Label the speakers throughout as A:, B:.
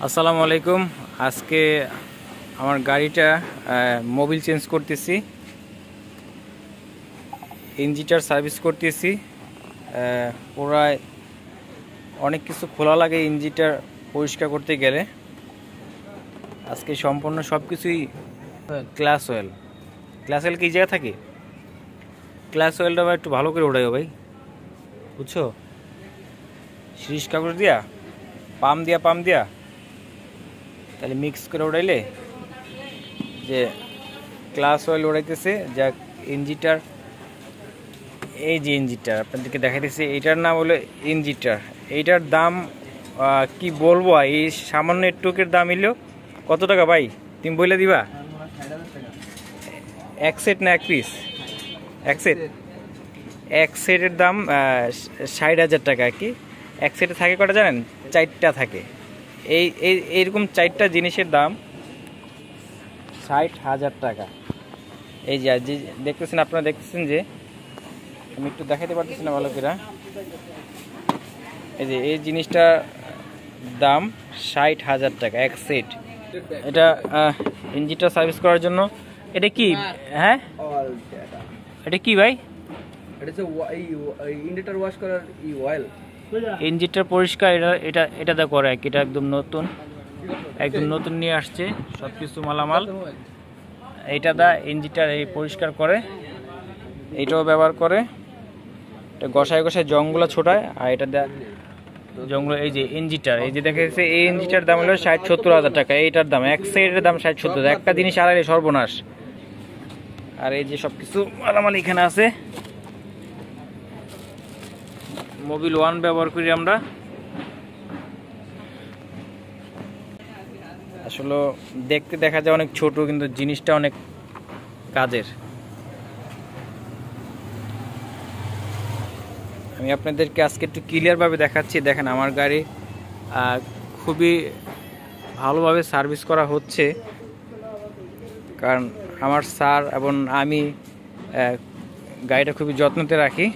A: আসসালামু আলাইকুম। আজকে আমার গাড়িটা মোবিল চেঞ্জ করতেছি, ইঞ্জিনটার সার্ভিস করতেছি। প্রায় অনেক কিছু খোলা লাগে ইঞ্জিনটা পরিষ্কার করতে গেলে। আজকে সম্পূর্ণ সব কিছুই ক্লাস অয়েল কি জায়গা থাকে, ক্লাস অয়েলটা একটু ভালো করে ওঠাইও ভাই, বুঝছো? শিরিষ কাগজ দিয়া পাম দিয়া তাহলে মিক্স করে উড়াইলে যে ক্লাস অয়েল উড়াইতেছে। যা ইঞ্জিনটার, এই যে ইঞ্জিনটার আপনাদেরকে দেখাইতেছি, এইটার নাম হলো ইঞ্জিনটার। এইটার দাম কি বলবো, এই সামান্য একটুকের দাম এলো কত টাকা ভাই তুমি বলে দিবা? এক সেট না এক পিস? এক সেটের দাম 60,000 টাকা। কি এক সেটে থাকে কটা জানেন? 4টা থাকে। এইরকম 4টা জিনিসের দাম 60,000 টাকা। এই যে দেখতেছেন, আপনারা দেখতেছেন যে আমি একটু দেখাতে পারতেছি না ভালো করে। এই যে এই জিনিসটার দাম 60,000 টাকা এক সেট। এটা ইঞ্জিনটা সার্ভিস করার জন্য। এটা কি? হ্যাঁ, এটা কি ভাই?
B: ইঞ্জিনটার ওয়াশ করার অয়েল,
A: ইঞ্জিনটা পরিষ্কার এটা করে। এটা একদম নতুন নিয়ে আসছে সব কিছু মালামাল। এইটা দা ইঞ্জিনটা এই পরিষ্কার করে, এইটাও ব্যবহার করে। এটা ঘষায় জংগুলো ছোটায়, আর এটা দা জংগুলো। এই যে ইঞ্জিনটার, এই যে দেখা যাচ্ছে, এই ইঞ্জিনটার দাম হলো 60-70 হাজার টাকা। এইটার দাম এক সেটের দাম 60-70। একটা জিনিস আড়াইলে সর্বনাশ। আর এই যে সব কিছু মালামাল এখানে আছে। মোবিল 1 ব্যবহার করি আমরা। আসলে দেখতে দেখা যায় অনেক ছোট, কিন্তু জিনিসটা অনেক কাজের। আমি আপনাদেরকে আজকে একটু ক্লিয়ার ভাবে দেখাচ্ছি। দেখেন, আমার গাড়ি খুবই ভালোভাবে সার্ভিস করা হচ্ছে, কারণ আমার স্যার এবং আমি গাড়িটা খুবই যত্নতে রাখি।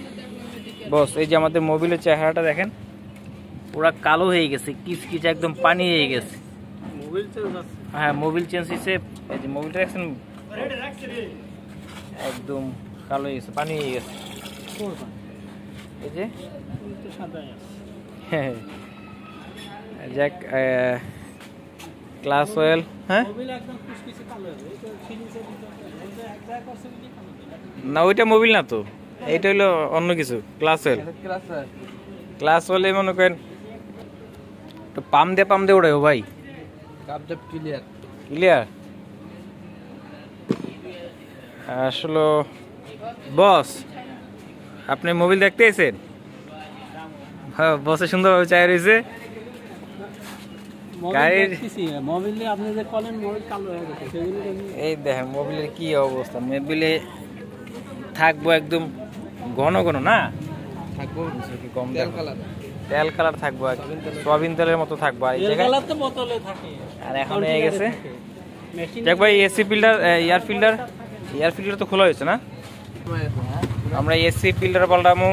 A: বস, এই যে আমাদের মোবিলের চেহারাটা দেখেন, পুরা কালো হয়ে গেছে, কিচকিচ একদম পানি হয়ে গেছে। হ্যাঁ, মোবিল চেঞ্জ হয়েছে। এই যে মোবিলটা দেখছেন, একদম কালো হয়ে গেছে, পানি হয়ে গেছে। এই যে যাক, ক্লাস অয়েল। হ্যাঁ না, ওইটা মোবিল না তো, এইটা হলো অন্য কিছু। ক্লাস অয়েল মনে করেন পাম দিয়ে ওড়াই ভাই। ক্লিয়ার আসলে। বস, আপনি মোবিল দেখতে এসেছেন? হ্যাঁ, বসে সুন্দরভাবে চাই রয়েছে গাড়ির। এই দেখেন মোবিলের কি অবস্থা। মোবিলে থাকবো একদম ঘন না থাকবো, কম তেল কালার থাকবো, সয়াবিন তেলের মতো থাকবো। আর এখন হয়ে গেছে। দেখ ভাই, এসি ফিল্টার, এয়ার ফিল্টার তো খোলা হয়েছে না? আমরা এসি ফিল্টার পাল্টামো,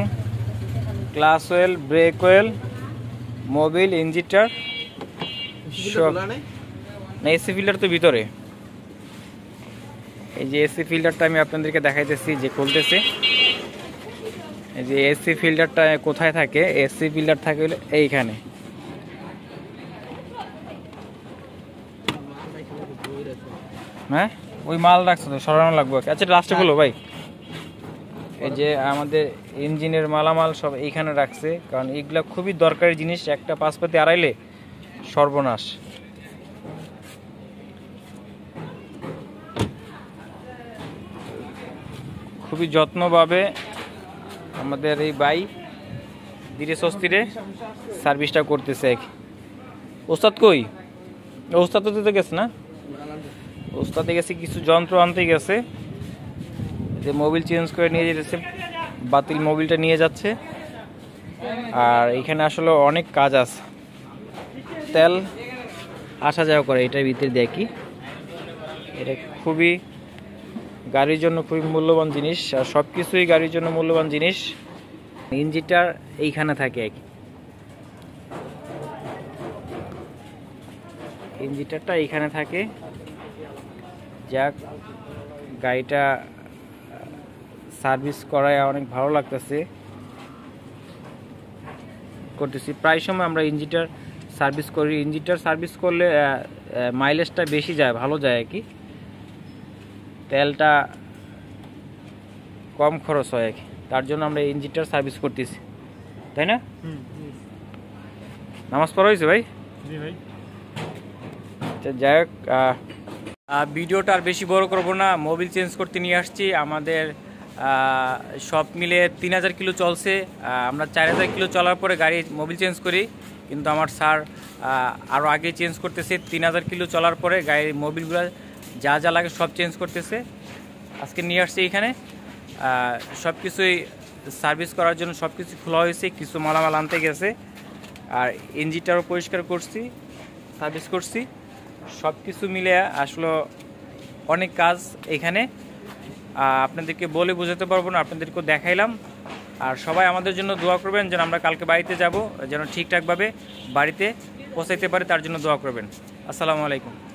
A: clutch oil, brake oil, Mobil, ইঞ্জিনটার সব। না, এসি ফিল্টার তো ভিতরে। এই যে এসি ফিল্টারটা আমি আপনাদেরকে দেখাইতেছি যে খুলতেছে। এই যে এসি ফিল্টারটা কোথায় থাকে? এসি ফিল্টার থাকে এইখানে। হ্যাঁ, ওই মাল রাখছো তো, সরানো লাগবে। আচ্ছা, লাস্টে বলো ভাই। এই যে আমাদের ইঞ্জিনের মালামাল সব এইখানে রাখছে, কারণ এগুলা খুবই দরকারি জিনিস। একটা পাশপাতি আড়াইলে সর্বনাশ। খুবই যত্নভাবে আমাদের এই ভাই ধীরে সস্তিরে সার্ভিসটা করতেছে। ওস্তাদ কই? ওস্তাদ তো গেছে না? ওস্তাদে গেছে, কিছু যন্ত্র আনতে গেছে, যে মোবিল চেঞ্জ করে নিয়ে যেতেছে, বাতিল মোবিলটা নিয়ে যাচ্ছে। আর এখানে আসলে অনেক কাজ আছে, তেল আসা যাওয়া করে এটার ভিতরে দেখি। এটা খুবই গাড়ির জন্য খুবই মূল্যবান জিনিস, আর সব কিছুই গাড়ির জন্য মূল্যবান জিনিস। ইঞ্জিনটার এইখানে থাকে। ইঞ্জিটারটা এখানে থাকে। যাক, গাড়িটা সার্ভিস করায় অনেক ভালো লাগতেছে, করতেছি। প্রায় সময় আমরা ইঞ্জিটার সার্ভিস করি। ইঞ্জিটার সার্ভিস করলে মাইলেজটা বেশি যায়, ভালো যায় আর কি, তেলটা কম খরচ হয় আর কি। তার জন্য আমরা ইঞ্জিটার সার্ভিস করতেছি, তাই না? নামাজ পড়া হয়েছে ভাই?
B: জি ভাই।
A: আচ্ছা, যাই হোক, ভিডিওটা আর বেশি বড় করব না। মোবিল চেঞ্জ করতে নিয়ে আসছি। আমাদের সব মিলে 3000 কিলো চলছে। আমরা 4000 কিলো চলার পরে গাড়ি মোবিল চেঞ্জ করি, কিন্তু আমার স্যার আরও আগে চেঞ্জ করতেছে। 3000 কিলো চলার পরে গাড়ির মোবিলগুলো যা যা লাগে সব চেঞ্জ করতেছে। আজকে নিয়ে আসছি এখানে সব কিছুই সার্ভিস করার জন্য। সব কিছু খোলা হয়েছে, কিছু মালামাল আনতে গেছে, আর ইঞ্জিনটারও পরিষ্কার করছি, সার্ভিস করছি। সব কিছু মিলে আসলে অনেক কাজ এখানে, আপনাদেরকে বলে বোঝাতে পারবো না, আপনাদেরকেও দেখাইলাম। আর সবাই আমাদের জন্য দোয়া করবেন, যেন আমরা কালকে বাড়িতে যাব, যেন ঠিকঠাকভাবে বাড়িতে পৌঁছাইতে পারি, তার জন্য দোয়া করবেন। আসসালামু আলাইকুম।